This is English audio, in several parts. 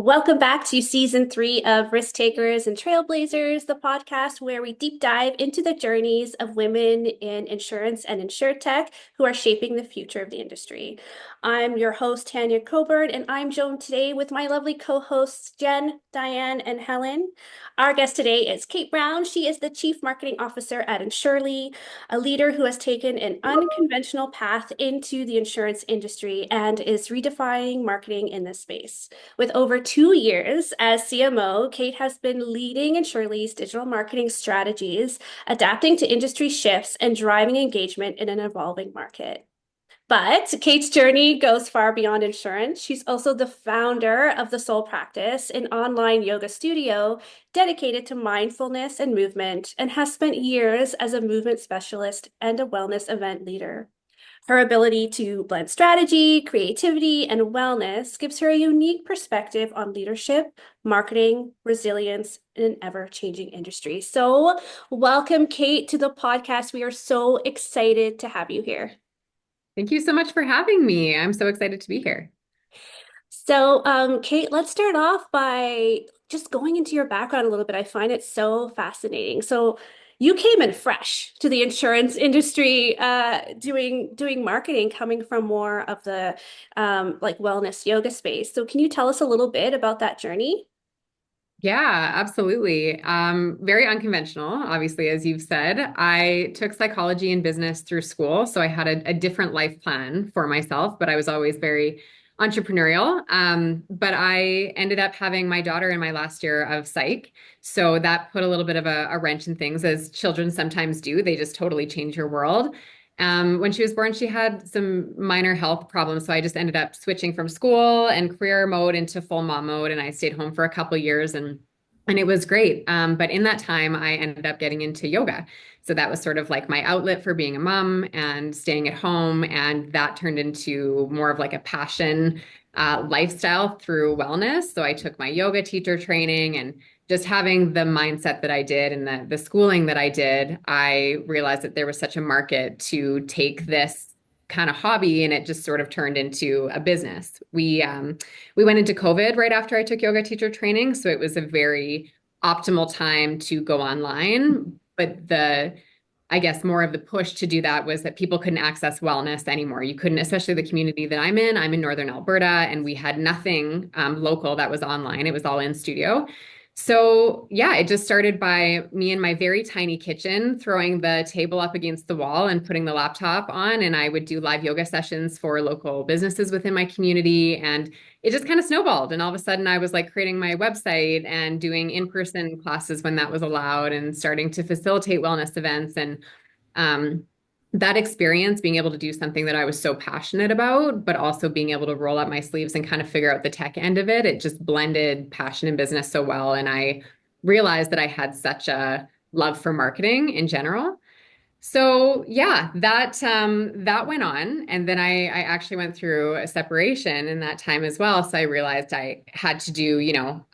Welcome back to season 3 of Risk Takers and Trailblazers, the podcast where we deep dive into the journeys of women in insurance and Insuretech who are shaping the future of the industry. I'm your host, Tanya Coburn, and I'm joined today with my lovely co-hosts, Jen, Diane, and Helen. Our guest today is Kate Brown. She is the Chief Marketing Officer at Insurely, a leader who has taken an unconventional path into the insurance industry and is redefining marketing in this space. With over 2 years as CMO, Kate has been leading Insurely's digital marketing strategies, adapting to industry shifts and driving engagement in an evolving market. But Kate's journey goes far beyond insurance. She's also the founder of The Soul Practice, an online yoga studio dedicated to mindfulness and movement, and has spent years as a movement specialist and a wellness event leader. Her ability to blend strategy, creativity, and wellness gives her a unique perspective on leadership, marketing, resilience in an ever-changing industry. So welcome, Kate, to the podcast. We are so excited to have you here. Thank you so much for having me. I'm so excited to be here. So, Kate, let's start off by just going into your background a little bit. I find it so fascinating. So, you came in fresh to the insurance industry, doing marketing, coming from more of the like wellness yoga space. So, can you tell us a little bit about that journey? Yeah, absolutely. Very unconventional, obviously, as you've said. I took psychology and business through school, so I had a different life plan for myself, but I was always very entrepreneurial. But I ended up having my daughter in my last year of psych. So that put a little bit of a wrench in things, as children sometimes do. They just totally change your world. When she was born, she had some minor health problems. So I just ended up switching from school and career mode into full mom mode. And I stayed home for a couple of years and it was great. But in that time, I ended up getting into yoga. So that was sort of like my outlet for being a mom and staying at home. And that turned into more of like a passion lifestyle through wellness. So I took my yoga teacher training and just having the mindset that I did and the schooling that I did, I realized that there was such a market to take this kind of hobby, and it just sort of turned into a business. We went into COVID right after I took yoga teacher training, so it was a very optimal time to go online. But I guess more of the push to do that was that people couldn't access wellness anymore. You couldn't, especially the community that I'm in. I'm in Northern Alberta, and we had nothing local that was online. It was all in studio. So yeah, it just started by me in my very tiny kitchen, throwing the table up against the wall and putting the laptop on. And I would do live yoga sessions for local businesses within my community. And it just kind of snowballed. And all of a sudden I was like creating my website and doing in-person classes when that was allowed and starting to facilitate wellness events. And um, that experience, being able to do something that I was so passionate about, but also being able to roll up my sleeves and kind of figure out the tech end of it, it just blended passion and business so well. And I realized that I had such a love for marketing in general. So yeah, that went on, and then I actually went through a separation in that time as well. So I realized I had to do,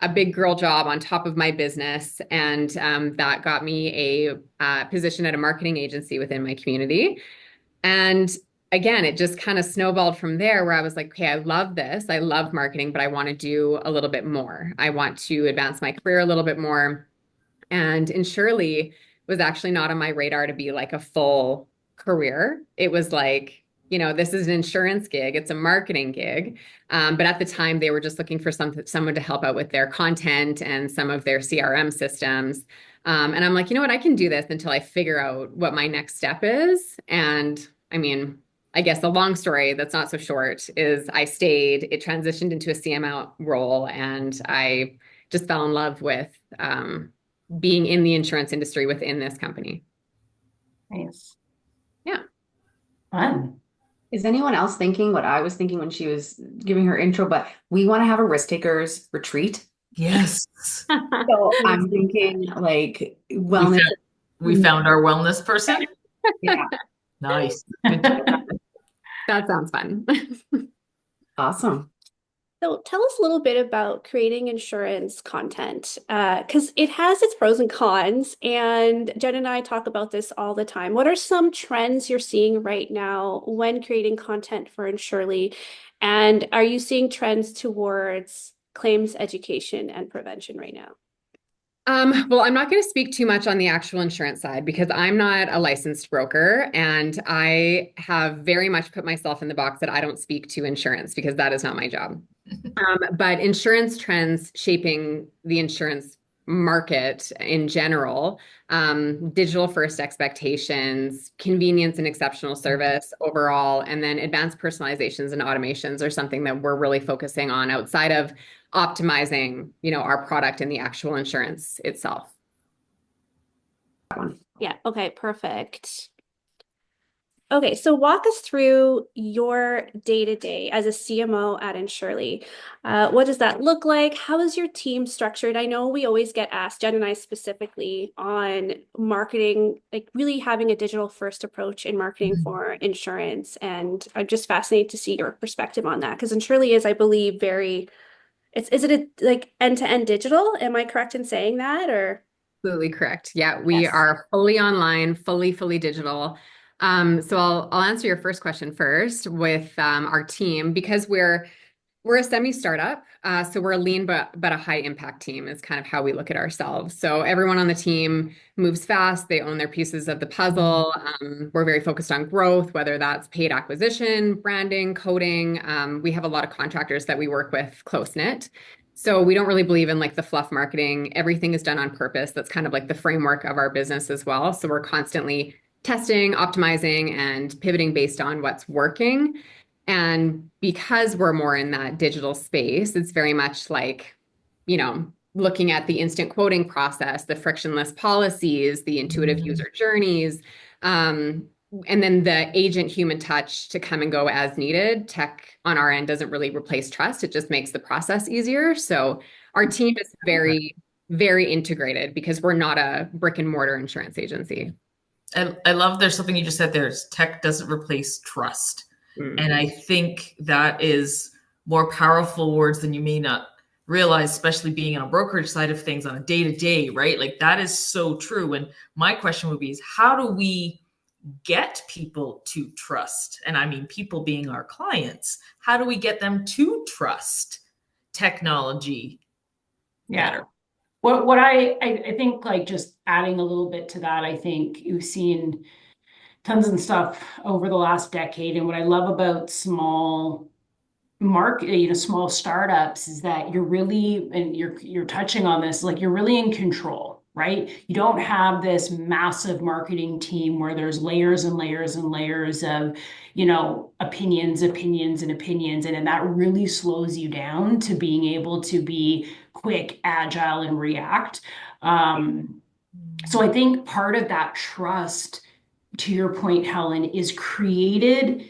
a big girl job on top of my business, and that got me a position at a marketing agency within my community. And again, it just kind of snowballed from there, where I was like, okay, I love this, I love marketing, but I want to do a little bit more. I want to advance my career a little bit more. And Insurely was actually not on my radar to be like a full career. It was like, this is an insurance gig, it's a marketing gig. But at the time, they were just looking for someone to help out with their content and some of their CRM systems. And I'm like, you know what, I can do this until I figure out what my next step is. And I mean, I guess the long story that's not so short is I stayed, it transitioned into a CMO role, and I just fell in love with being in the insurance industry within this company. Nice. Yeah. Fun. Is anyone else thinking what I was thinking when she was giving her intro? But we want to have a risk takers retreat. Yes. So I'm thinking like wellness. We found our wellness person. Yeah, Nice. Good job. That sounds fun. awesome. So tell us a little bit about creating insurance content, because it has its pros and cons, and Jen and I talk about this all the time. What are some trends you're seeing right now when creating content for Insurely? And are you seeing trends towards claims education and prevention right now? Well, I'm not going to speak too much on the actual insurance side because I'm not a licensed broker, and I have very much put myself in the box that I don't speak to insurance because that is not my job. But insurance trends shaping the insurance market in general, digital first expectations, convenience and exceptional service overall, and then advanced personalizations and automations are something that we're really focusing on outside of optimizing, our product and the actual insurance itself. Yeah. Okay, perfect. Okay, so walk us through your day-to-day as a CMO at Insurely. What does that look like? How is your team structured? I know we always get asked, Jen and I specifically, on marketing, like really having a digital first approach in marketing for insurance. And I'm just fascinated to see your perspective on that because Insurely is, I believe, is it like end-to-end digital? Am I correct in saying that or? Absolutely correct. Yeah, we Yes. are fully online, fully digital. So I'll answer your first question first with our team because we're a semi-startup, so we're a lean but a high impact team is kind of how we look at ourselves. So everyone on the team moves fast. They own their pieces of the puzzle. We're very focused on growth, whether that's paid acquisition, branding, coding. We have a lot of contractors that we work with close knit. So we don't really believe in like the fluff marketing. Everything is done on purpose. That's kind of like the framework of our business as well. So we're constantly testing, optimizing, and pivoting based on what's working. And because we're more in that digital space, it's very much like, looking at the instant quoting process, the frictionless policies, the intuitive user journeys, and then the agent human touch to come and go as needed. Tech on our end doesn't really replace trust. It just makes the process easier. So our team is very, very integrated because we're not a brick and mortar insurance agency. I love there's something you just said there is tech doesn't replace trust. And I think that is more powerful words than you may not realize, especially being on a brokerage side of things on a day-to-day, right? Like that is so true. And my question would be is how do we get people to trust? And I mean, people being our clients, how do we get them to trust technology better? What I think, like, just adding a little bit to that, I think you've seen tons of stuff over the last decade. And what I love about small small startups is that you're really, and you're touching on this, like you're really in control, right? You don't have this massive marketing team where there's layers and layers and layers of, opinions, and that really slows you down to being able to be quick, agile, and react. So I think part of that trust, to your point, Helen, is created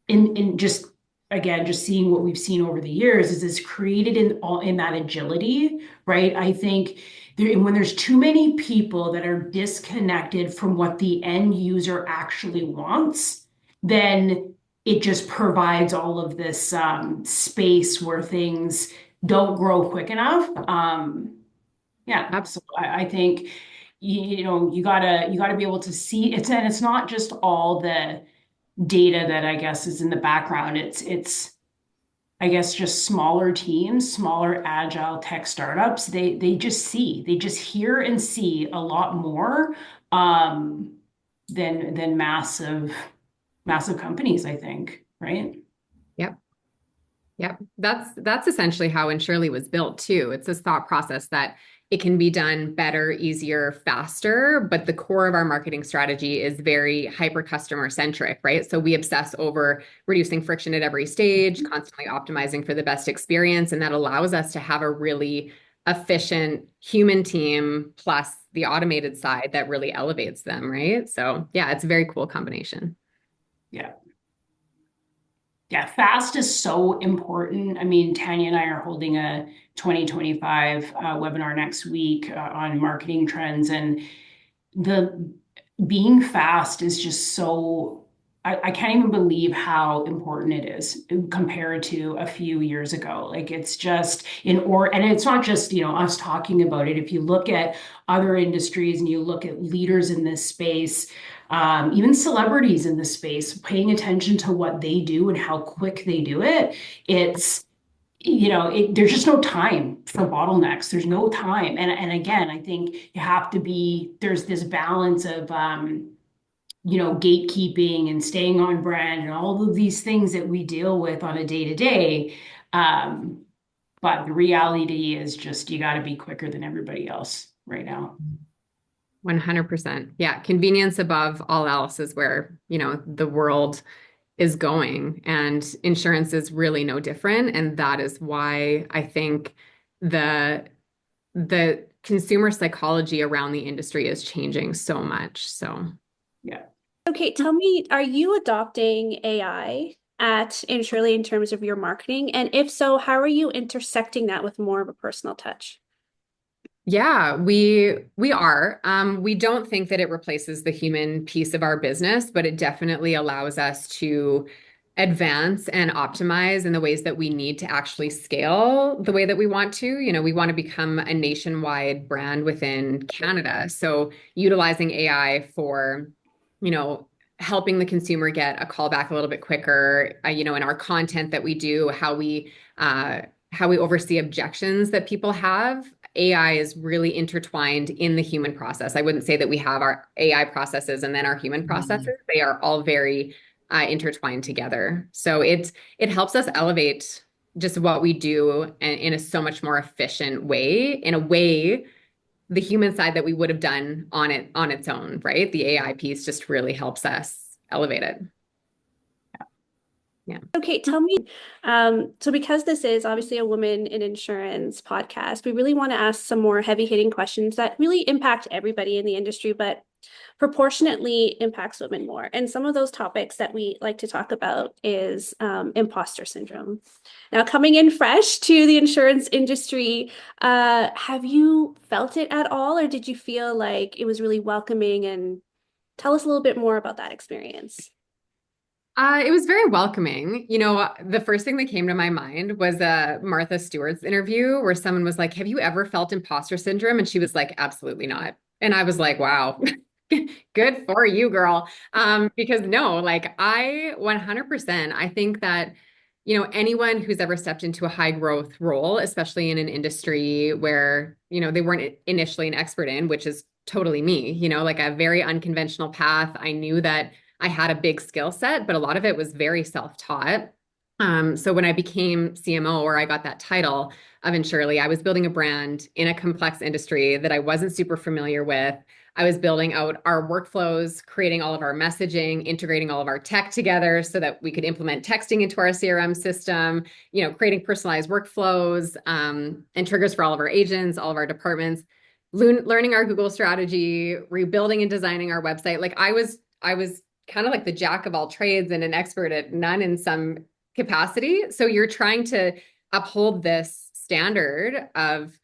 in just, again, just seeing what we've seen over the years is created in that agility, right? I think when there's too many people that are disconnected from what the end user actually wants, then it just provides all of this space where things don't grow quick enough. So I think you gotta be able to see it, and it's not just all the data that I guess is in the background. It's I guess just smaller teams, smaller agile tech startups. They just hear and see a lot more than massive companies, I think, right? Yep. That's essentially how Insurely was built too. It's this thought process that it can be done better, easier, faster, but the core of our marketing strategy is very hyper customer centric, right? So we obsess over reducing friction at every stage, constantly optimizing for the best experience, and that allows us to have a really efficient human team plus the automated side that really elevates them, right? So yeah, it's a very cool combination. Yeah, fast is so important. I mean, Tanya and I are holding a 2025 webinar next week on marketing trends, and the being fast is just so, I can't even believe how important it is compared to a few years ago. Like it's just and it's not just, us talking about it. If you look at other industries and you look at leaders in this space, even celebrities in this space, paying attention to what they do and how quick they do it, there's just no time for bottlenecks. There's no time. And again, I think you have to there's this balance of, gatekeeping and staying on brand and all of these things that we deal with on a day to day. But the reality is just you got to be quicker than everybody else right now. 100%. Yeah. Convenience above all else is where, the world is going, and insurance is really no different. And that is why I think the consumer psychology around the industry is changing so much. So Yeah. Okay, tell me, are you adopting AI at Insurely in terms of your marketing? And if so, how are you intersecting that with more of a personal touch? yeah, we are. We don't think that it replaces the human piece of our business, but it definitely allows us to advance and optimize in the ways that we need to actually scale the way that we want to. We want to become a nationwide brand within Canada. So utilizing AI for, you know, helping the consumer get a call back a little bit quicker, in our content that we do, how we oversee objections that people have. AI is really intertwined in the human process. I wouldn't say that we have our AI processes and then our human processes. They are all very intertwined together. So it helps us elevate just what we do in a so much more efficient way, in a way the human side that we would have done on its own, right? The AI piece just really helps us elevate it. Yeah. Okay, tell me, so because this is obviously a woman in insurance podcast, we really want to ask some more heavy-hitting questions that really impact everybody in the industry, but proportionately impacts women more. And some of those topics that we like to talk about is imposter syndrome. Now, coming in fresh to the insurance industry, have you felt it at all, or did you feel like it was really welcoming? And tell us a little bit more about that experience. It was very welcoming. The first thing that came to my mind was Martha Stewart's interview where someone was like, "Have you ever felt imposter syndrome?" And she was like, "Absolutely not." And I was like, "Wow, good for you, girl." Because no, like I 100%, I think that, anyone who's ever stepped into a high growth role, especially in an industry where, they weren't initially an expert in, which is totally me, like a very unconventional path. I knew that I had a big skill set, but a lot of it was very self-taught. So when I became CMO, or I got that title of Insurely, I was building a brand in a complex industry that I wasn't super familiar with. I was building out our workflows, creating all of our messaging, integrating all of our tech together so that we could implement texting into our CRM system, creating personalized workflows, and triggers for all of our agents, all of our departments, learning our Google strategy, rebuilding and designing our website. Like I was kind of like the jack of all trades and an expert at none in some capacity. So you're trying to uphold this standard of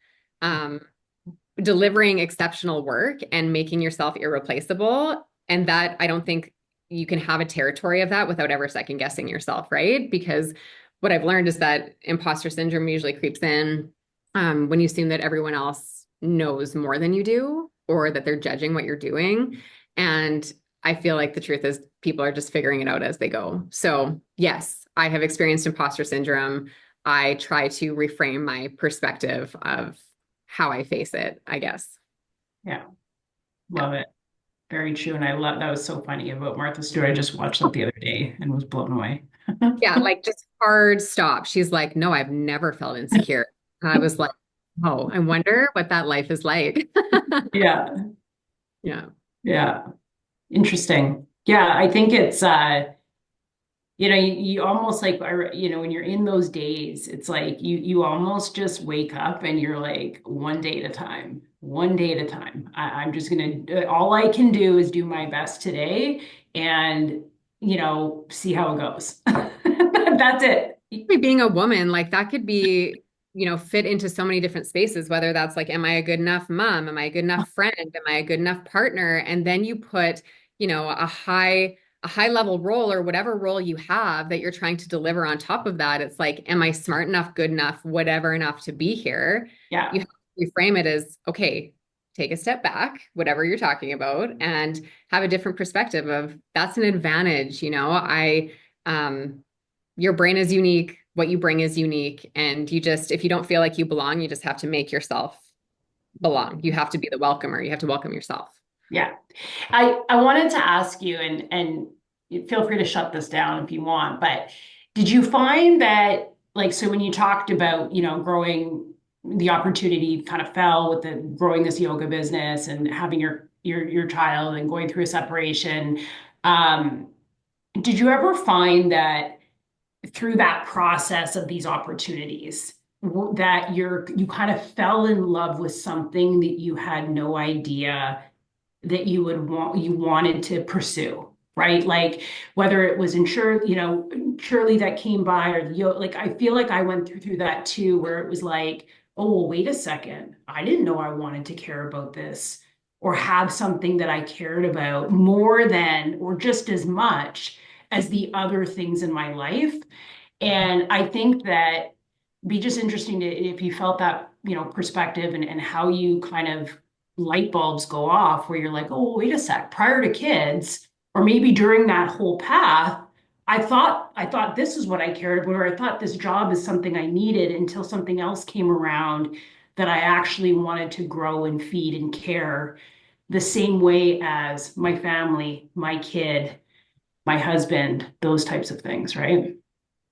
delivering exceptional work and making yourself irreplaceable. And that, I don't think you can have a territory of that without ever second guessing yourself, right? Because what I've learned is that imposter syndrome usually creeps in when you assume that everyone else knows more than you do, or that they're judging what you're doing. And I feel like the truth is people are just figuring it out as they go. So yes, I have experienced imposter syndrome. I try to reframe my perspective of how I face it, I guess. Yeah. Love it. Very true. And I love that was so funny about Martha Stewart. I just watched that the other day and was blown away. Yeah, like just hard stop. She's like, "No, I've never felt insecure." And I was like, "Oh, I wonder what that life is like." Yeah. Yeah. Yeah. Interesting. Yeah, I think it's you almost like when you're in those days, it's like you almost just wake up and you're like one day at a time, one day at a time. I'm just gonna all I can do is do my best today and see how it goes. That's it. Being a woman, like that could be, fit into so many different spaces, whether that's like, am I a good enough mom? Am I a good enough friend? Am I a good enough partner? And then you put, a high level role or whatever role you have that you're trying to deliver on top of that. It's like, am I smart enough, good enough, whatever enough to be here? Yeah. You have to reframe it as, okay, take a step back, whatever you're talking about, and have a different perspective of that's an advantage. Your brain is unique. what you bring is unique. And you just, if you don't feel like you belong, you just have to make yourself belong. You have to be the welcomer. You have to welcome yourself. Yeah. I wanted to ask you, and feel free to shut this down if you want, but did you find that, like, so when you talked about, growing, the opportunity kind of fell with the growing this yoga business and having your child and going through a separation, um, did you ever find that through that process of these opportunities that you kind of fell in love with something that you had no idea that you wanted to pursue, right? Like whether it was Surely that came by, or like I feel like I went through that too, where it was like, oh, well, wait a second, I didn't know I wanted to care about this or have something that I cared about more than or just as much as the other things in my life. And I think that be just interesting to if you felt that, perspective, and how you kind of light bulbs go off where you're like, oh, wait a sec, prior to kids, or maybe during that whole path, I thought this is what I cared about, or I thought this job is something I needed until something else came around that I actually wanted to grow and feed and care the same way as my family, my kid, my husband, those types of things, right?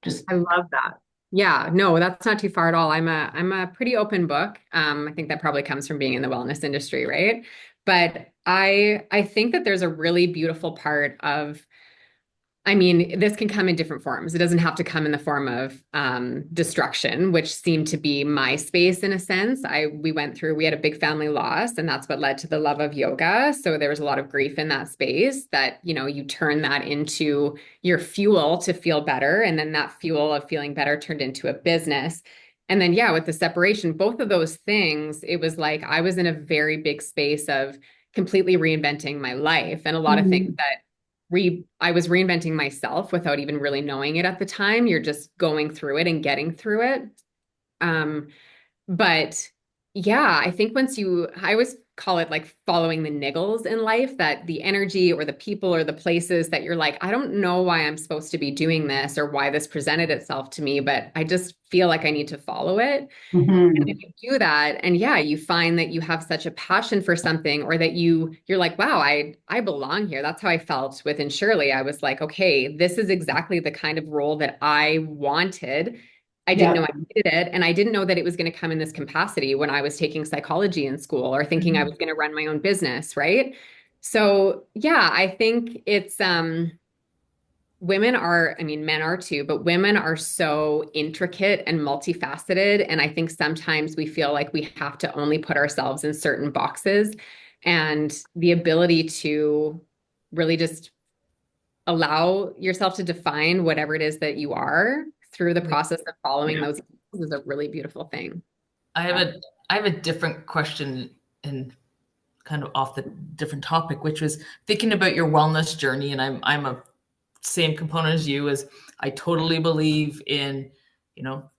Just I love that. Yeah, no, that's not too far at all. I'm a pretty open book. I think that probably comes from being in the wellness industry, right? But I think that there's a really beautiful part of, I mean, this can come in different forms. It doesn't have to come in the form of destruction, which seemed to be my space in a sense. We had a big family loss, and that's what led to the love of yoga. So there was a lot of grief in that space that, you turn that into your fuel to feel better. And then that fuel of feeling better turned into a business. And then, yeah, with the separation, both of those things, it was like I was in a very big space of completely reinventing my life, and a lot of things Mhm. that I was reinventing myself without even really knowing it at the time. You're just going through it and getting through it. Um, but yeah, I think I always call it like following the niggles in life, that the energy or the people or the places that you're like, I don't know why I'm supposed to be doing this or why this presented itself to me, but I just feel like I need to follow it. And if Mhm. you do that, and yeah, you find that you have such a passion for something, or that you're like, wow, I belong here. That's how I felt with Insurely. I was like, okay, this is exactly the kind of role that I wanted. I didn't know Yeah. I needed it, and I didn't know that it was going to come in this capacity when I was taking psychology in school or thinking I was going to run my own business, right? So yeah, I think it's women are, I mean, men are too, but women are so intricate and multifaceted. And I think sometimes we feel like we have to only put ourselves in certain boxes. And the ability to really just allow yourself to define whatever it is that you are through the process of following Yeah. those is a really beautiful thing. I have a I have a different question and kind of off the different topic, which was thinking about your wellness journey. And I'm a same component as you. As I totally believe in,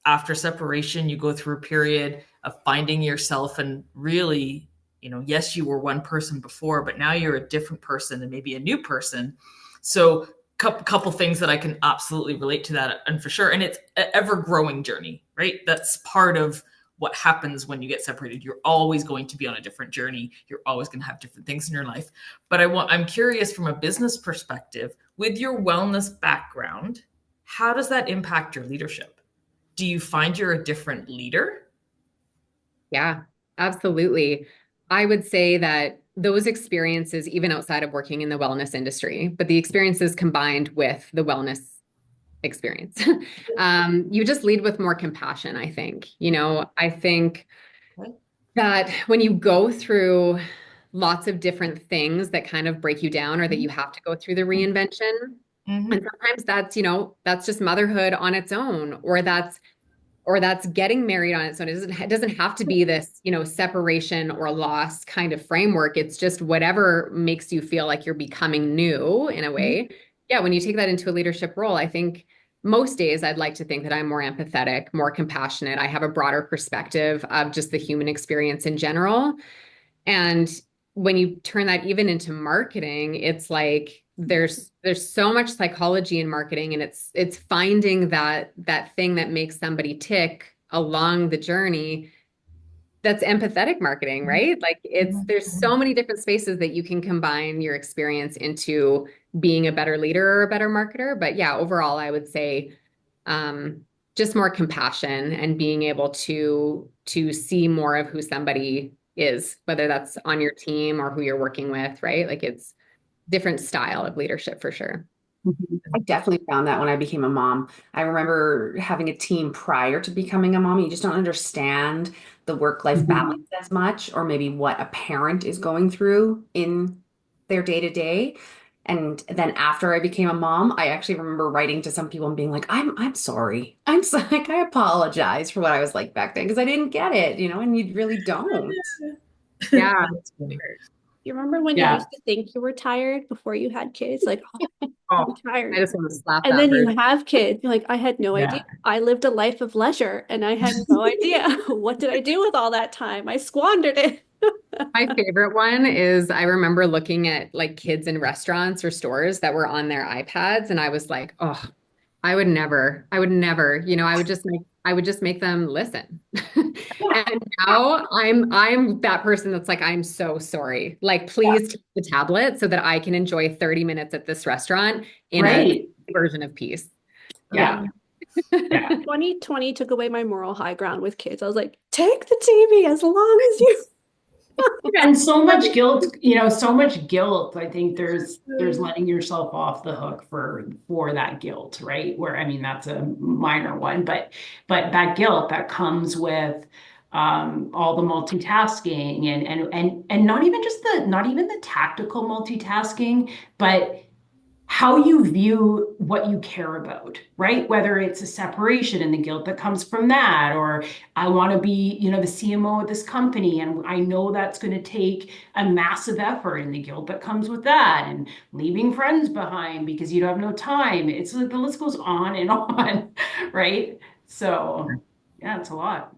after separation, you go through a period of finding yourself and really, yes, you were one person before, but now you're a different person and maybe a new person. So couple things that I can absolutely relate to that, and for sure. And it's an ever growing journey, right? That's part of what happens when you get separated. You're always going to be on a different journey. You're always going to have different things in your life. But I'm curious from a business perspective, with your wellness background, how does that impact your leadership? Do you find you're a different leader? Yeah, absolutely. I would say that those experiences, even outside of working in the wellness industry, but the experiences combined with the wellness experience, you just lead with more compassion, I think. I think that when you go through lots of different things that kind of break you down, or that you have to go through the reinvention, and Mm-hmm. sometimes that's just motherhood on its own, or that's getting married on its own. It doesn't have to be this, separation or loss kind of framework. It's just whatever makes you feel like you're becoming new in a way. Yeah, when you take that into a leadership role, I think most days I'd like to think that I'm more empathetic, more compassionate. I have a broader perspective of just the human experience in general. And when you turn that even into marketing, it's like there's so much psychology in marketing, and it's finding that thing that makes somebody tick along the journey. That's empathetic marketing, right? Like there's so many different spaces that you can combine your experience into being a better leader or a better marketer. But yeah, overall, I would say um, just more compassion and being able to see more of who somebody is, whether that's on your team or who you're working with, right? Like it's different style of leadership for sure. I definitely found that when I became a mom. I remember having a team prior to becoming a mom. You just don't understand the work-life Mhm. balance as much, or maybe what a parent is going through in their day-to-day. And then after I became a mom, I actually remember writing to some people and being like, I'm sorry. I'm so, like, I apologize for what I was like back then because I didn't get it, and you really don't. Yeah. That's funny. You remember when you Yeah. used to think you were tired before you had kids? Like, oh, I'm Oh, I tired. just want to slap And that then you person. have kids. You're like, I had no idea. Yeah. I lived a life of leisure and I had no idea. What did I do with all that time? I squandered it. My favorite one is I remember looking at like kids in restaurants or stores that were on their iPads, and I was like, oh, I would never, I would just make them listen. And now I'm that person that's like, I'm so sorry. Like, please take the tablet so that I can enjoy 30 minutes at this restaurant in a Right. version of peace. Yeah. Yeah. Yeah. 2020 took away my moral high ground with kids. I was like, take the TV as long as you. And so much guilt, so much guilt. I think there's letting yourself off the hook for that guilt, right? Where I mean that's a minor one, but that guilt that comes with all the multitasking and not even the tactical multitasking, but how you view what you care about, right? Whether it's a separation and the guilt that comes from that, or I want to be, the CMO of this company, and I know that's going to take a massive effort and the guilt that comes with that, and leaving friends behind because you don't have no time. It's like the list goes on and on, right? So, yeah, it's a lot.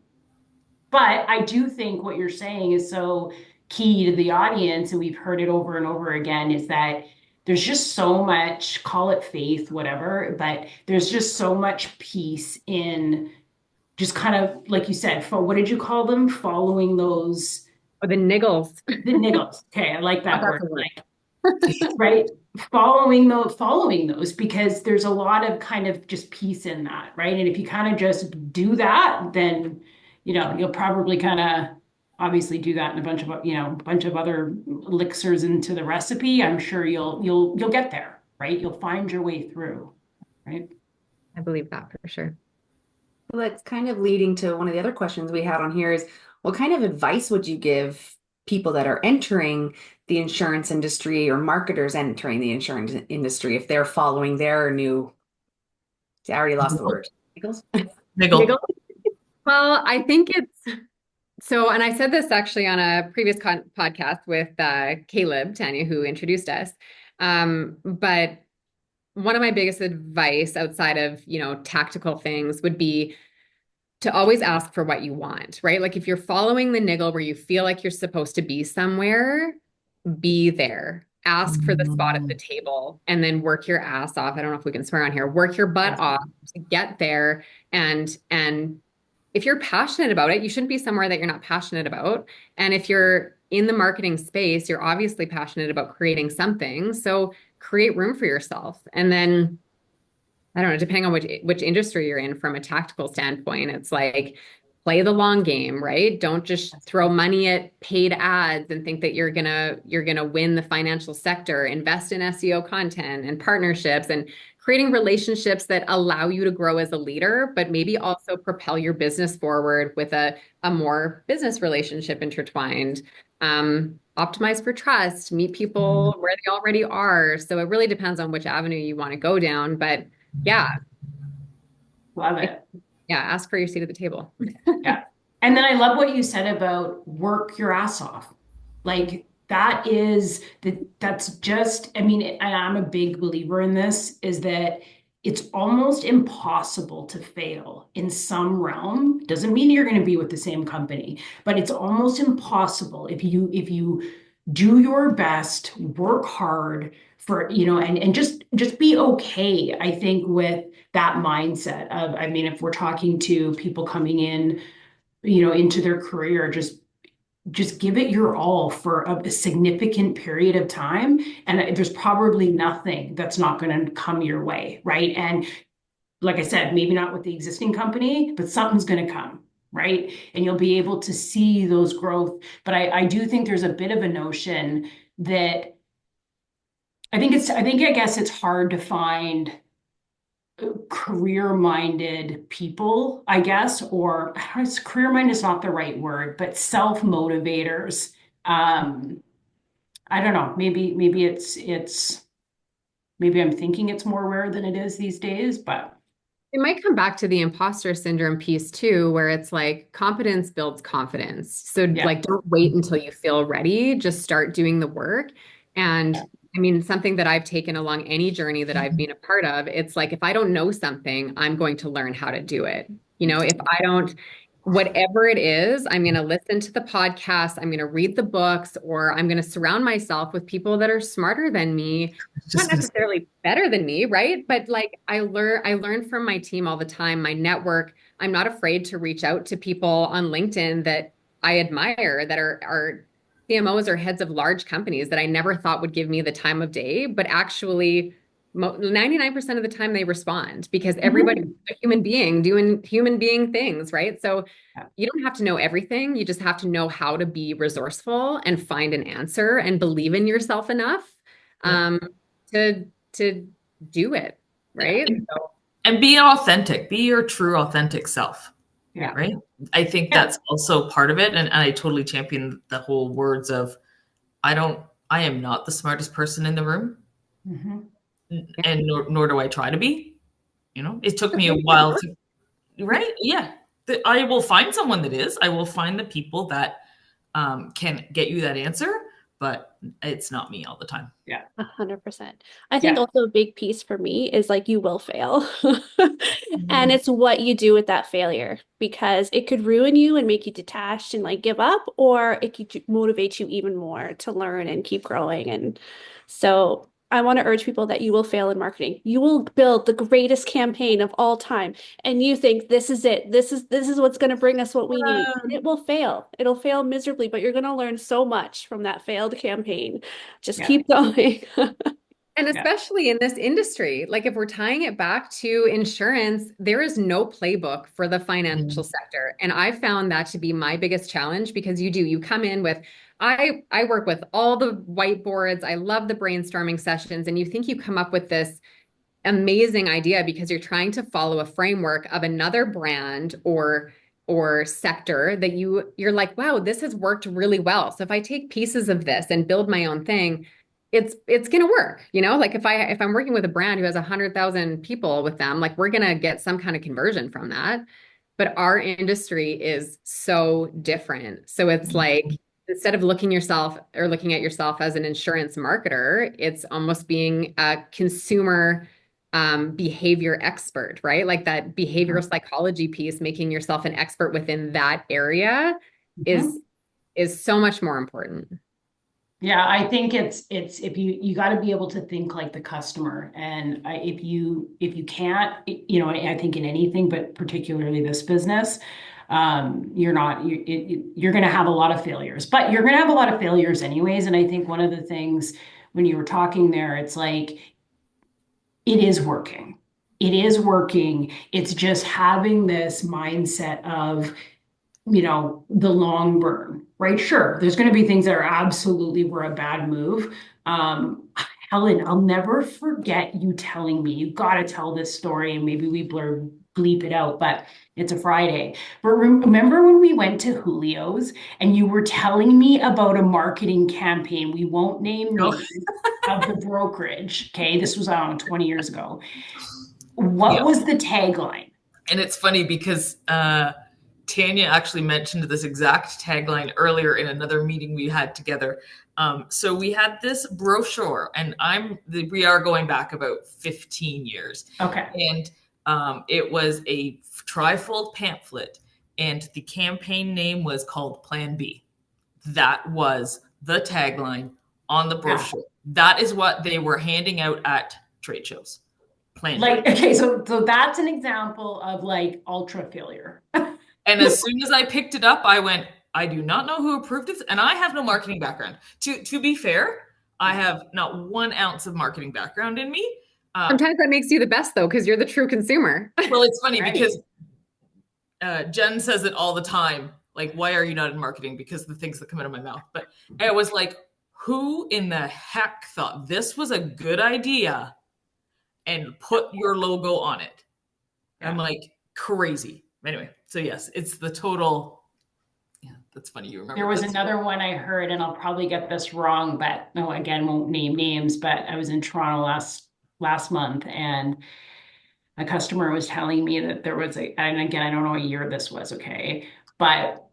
But I do think what you're saying is so key to the audience, and we've heard it over and over again, is that there's just so much, call it faith, whatever, but there's just so much peace in just kind of, like you said, for what did you call them? Following those, Or the niggles. the niggles. Okay, I like that That's word. a word. Like, right? Following those, because there's a lot of kind of just peace in that, right? And if you kind of just do that, then you'll probably kind of obviously do that in a bunch of other elixirs into the recipe. I'm sure you'll get there, right? You'll find your way through, right? I believe that for sure. Well, that's kind of leading to one of the other questions we had on here is what kind of advice would you give people that are entering the insurance industry or marketers entering the insurance industry if they're following their new, I already lost the word. Nichols? Niggle. Niggles. Well, I think it's so, and I said this actually on a previous podcast with Caleb, Tanya, who introduced us. But one of my biggest advice outside of, tactical things would be to always ask for what you want, right? Like if you're following the niggle where you feel like you're supposed to be somewhere, be there. Ask for the spot at the Mm. table and then work your ass off. I don't know if we can swear on here. Work your butt off to get there. And if you're passionate about it, you shouldn't be somewhere that you're not passionate about. And if you're in the marketing space, you're obviously passionate about creating something. So create room for yourself. And then I don't know, depending on which industry you're in from a tactical standpoint, it's like play the long game, right? Don't just throw money at paid ads and think that you're gonna win the financial sector. Invest in SEO content and partnerships and creating relationships that allow you to grow as a leader, but maybe also propel your business forward with a more business relationship intertwined. Optimize for trust, meet people where they already are. So it really depends on which avenue you want to go down. But yeah, Love it. yeah, ask for your seat at the table. Yeah. And then I love what you said about work your ass off. Like that's just, I mean, and I'm a big believer in this, is that it's almost impossible to fail in some realm. Doesn't mean you're going to be with the same company, but it's almost impossible if you do your best, work hard for, and just be okay, I think, with that mindset of, I mean, if we're talking to people coming in, into their career, just give it your all for a significant period of time. And there's probably nothing that's not going to come your way, right? And like I said, maybe not with the existing company, but something's going to come, right? And you'll be able to see those growth. But I do think there's a bit of a notion that I guess it's hard to find career-minded people, I guess, or career-minded is not the right word, but self-motivators. I don't know. Maybe maybe I'm thinking it's more rare than it is these days, but It might come back to the imposter syndrome piece too, where it's like competence builds confidence. So yeah. like don't wait until you feel ready, just start doing the work. And I mean, something that I've taken along any journey that I've been a part of, it's like if I don't know something, I'm going to learn how to do it. If I don't, whatever it is, I'm going to listen to the podcast, I'm going to read the books, or I'm going to surround myself with people that are smarter than me, not Just gonna say, necessarily better than me, right? But like I learn from my team all the time, my network. I'm not afraid to reach out to people on LinkedIn that I admire that are CMOs or heads of large companies that I never thought would give me the time of day, but actually 99% of the time they respond because everybody's Mhm. a human being doing human being things, right? So Yeah. you don't have to know everything. You just have to know how to be resourceful and find an answer and believe in yourself enough yeah, um, to do it, yeah. right? So, And be authentic, be your true authentic self, Yeah. right? I think Yeah. that's also part of it. And I totally champion the whole words of, I don't, I am not the smartest person in the room, Mhm. yeah. and nor do I try to be. It took But me a make it while work. to, right? Yeah. I will find someone that is. I will find the people that can get you that answer, but it's not me all the time. Yeah. 100%. I think Yeah. also a big piece for me is like you will fail. And Mhm. it's what you do with that failure because it could ruin you and make you detached and like give up, or it could motivate you even more to learn and keep growing. And so I want to urge people that you will fail in marketing. You will build the greatest campaign of all time, and you think this is it. This is what's going to bring us what we need. And it will fail. It'll fail miserably, but you're going to learn so much from that failed campaign. Just Yeah. keep going. And Yeah. especially in this industry, like if we're tying it back to insurance, there is no playbook for the financial Mhm. sector. And I found that to be my biggest challenge because you come in with, I work with all the whiteboards. I love the brainstorming sessions. And you think you come up with this amazing idea because you're trying to follow a framework of another brand or sector that you're like, wow, this has worked really well. So if I take pieces of this and build my own thing, it's gonna work. Like if I'm working with a brand who has 100,000 people with them, like we're gonna get some kind of conversion from that. But our industry is so different. So it's like instead of looking at yourself as an insurance marketer, it's almost being a consumer behavior expert, right? Like that behavioral psychology piece, making yourself an expert within that area is Mhm. is so much more important. Yeah, I think it's if you got to be able to think like the customer, and if you can't, I think in anything, but particularly this business, you're not you're going to have a lot of failures, but you're going to have a lot of failures anyways. And I think one of the things when you were talking there, it's like it is working. It is working. It's just having this mindset of the long burn, right? Sure, there's going to be things that are absolutely were a bad move. Um, Helen, I'll never forget you telling me, you got to tell this story and maybe we bleep it out, but it's a Friday. But remember when we went to Julio's and you were telling me about a marketing campaign, we won't name Oh, names, of the brokerage. Okay, this was, I don't know, 20 years ago. yeah. What was the tagline? And it's funny because Tanya actually mentioned this exact tagline earlier in another meeting we had together. So we had this brochure, and we are going back about 15 years, Okay. and it was a trifold pamphlet, and the campaign name was called Plan B. That was the tagline on the brochure. That is what they were handing out at trade shows. Plain. Like, okay, so that's an example of like ultra failure. And as soon as I picked it up, I went, I do not know who approved this, and I have no marketing background. To be fair, I have not 1 ounce of marketing background in me. Sometimes that makes you the best though, because you're the true consumer. Well, it's funny Right. because Jen says it all the time. Like, why are you not in marketing? Because the things that come out of my mouth. But I was like, who in the heck thought this was a good idea and put your logo on it? Yeah. I'm like, crazy. Anyway, so yes, it's the total. Yeah, that's funny. You remember There was this? another one I heard, and I'll probably get this wrong, but no, again, won't name names, but I was in Toronto last month, and a customer was telling me that there was and again, I don't know what year this was, okay, but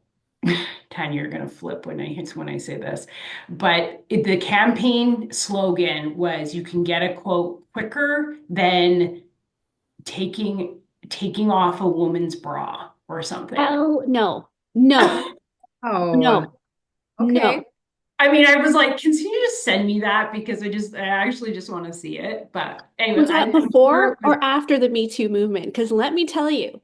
Tanya, you're gonna flip when I say this, but the campaign slogan was, "You can get a quote quicker than taking off a woman's bra," or something. Oh, no, no, Oh, no, okay. no. I mean, I was like, can you just send me that? Because I actually just want to see it. But anyways, Was that I'm sure before it was, or after the Me Too movement? Because let me tell you,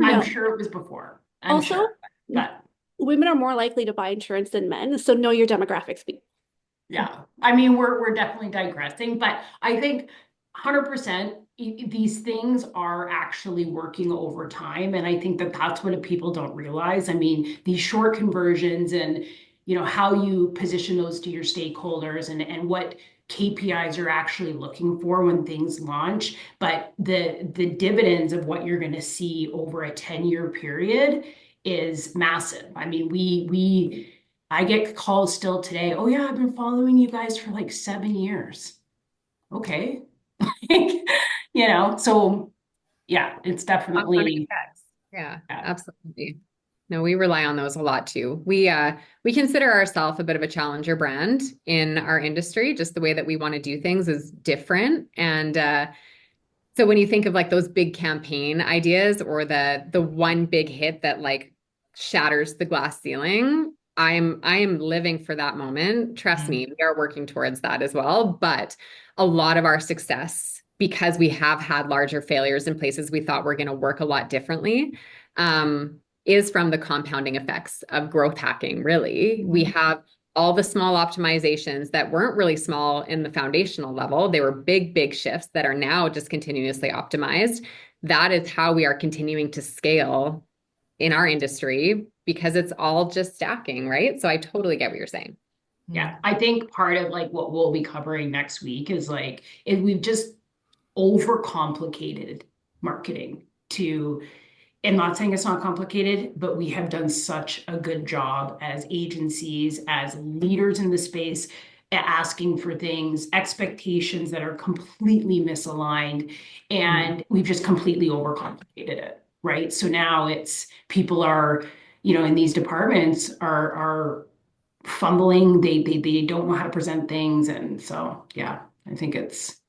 I'm no. sure it was before. I'm Also, sure. But women are more likely to buy insurance than men, so know your demographics. yeah, I mean, we're definitely digressing, but I think 100% these things are actually working over time, and I think that that's what people don't realize. I mean, these short conversions and how you position those to your stakeholders and what KPIs are actually looking for when things launch, but the dividends of what you're going to see over a 10-year period is massive. I mean, I get calls still today. Oh yeah, I've been following you guys for like 7 years. Okay. So yeah, it's Automatic definitely, checks. Yeah, yeah. absolutely. No, we rely on those a lot too. We consider ourselves a bit of a challenger brand in our industry. Just the way that we want to do things is different. And so when you think of like those big campaign ideas or the one big hit that like shatters the glass ceiling, I am living for that moment. Trust me, we are working towards that as well. But a lot of our success, because we have had larger failures in places we thought were going to work a lot differently, is from the compounding effects of growth hacking, really. We have all the small optimizations that weren't really small in the foundational level. They were big, big shifts that are now just continuously optimized. That is how we are continuing to scale in our industry because it's all just stacking, right? So I totally get what you're saying. Yeah. I think part of like what we'll be covering next week is like, if we've just overcomplicated marketing to, and not saying it's not complicated, but we have done such a good job as agencies, as leaders in the space, at asking for things, expectations that are completely misaligned, and we've just completely overcomplicated it, right? So now it's people are, in these departments are fumbling. They don't know how to present things, and so yeah, I think it's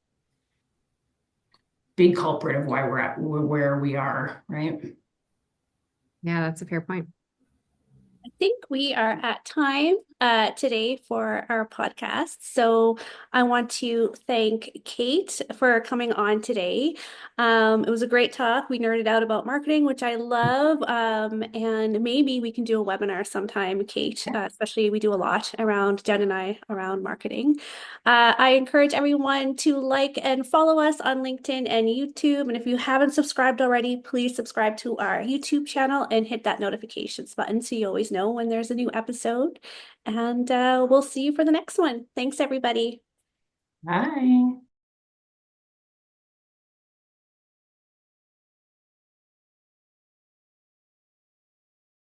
big culprit of why we're at where we are, right? Yeah, that's a fair point. I think we are at time today for our podcast. So I want to thank Kate for coming on today. It was a great talk. We nerded out about marketing, which I love. And maybe we can do a webinar sometime, Kate, especially we do a lot around Jen and I around marketing. I encourage everyone to like and follow us on LinkedIn and YouTube. And if you haven't subscribed already, please subscribe to our YouTube channel and hit that notifications button so you always know when there's a new episode. And we'll see you for the next one. Thanks, everybody. Bye.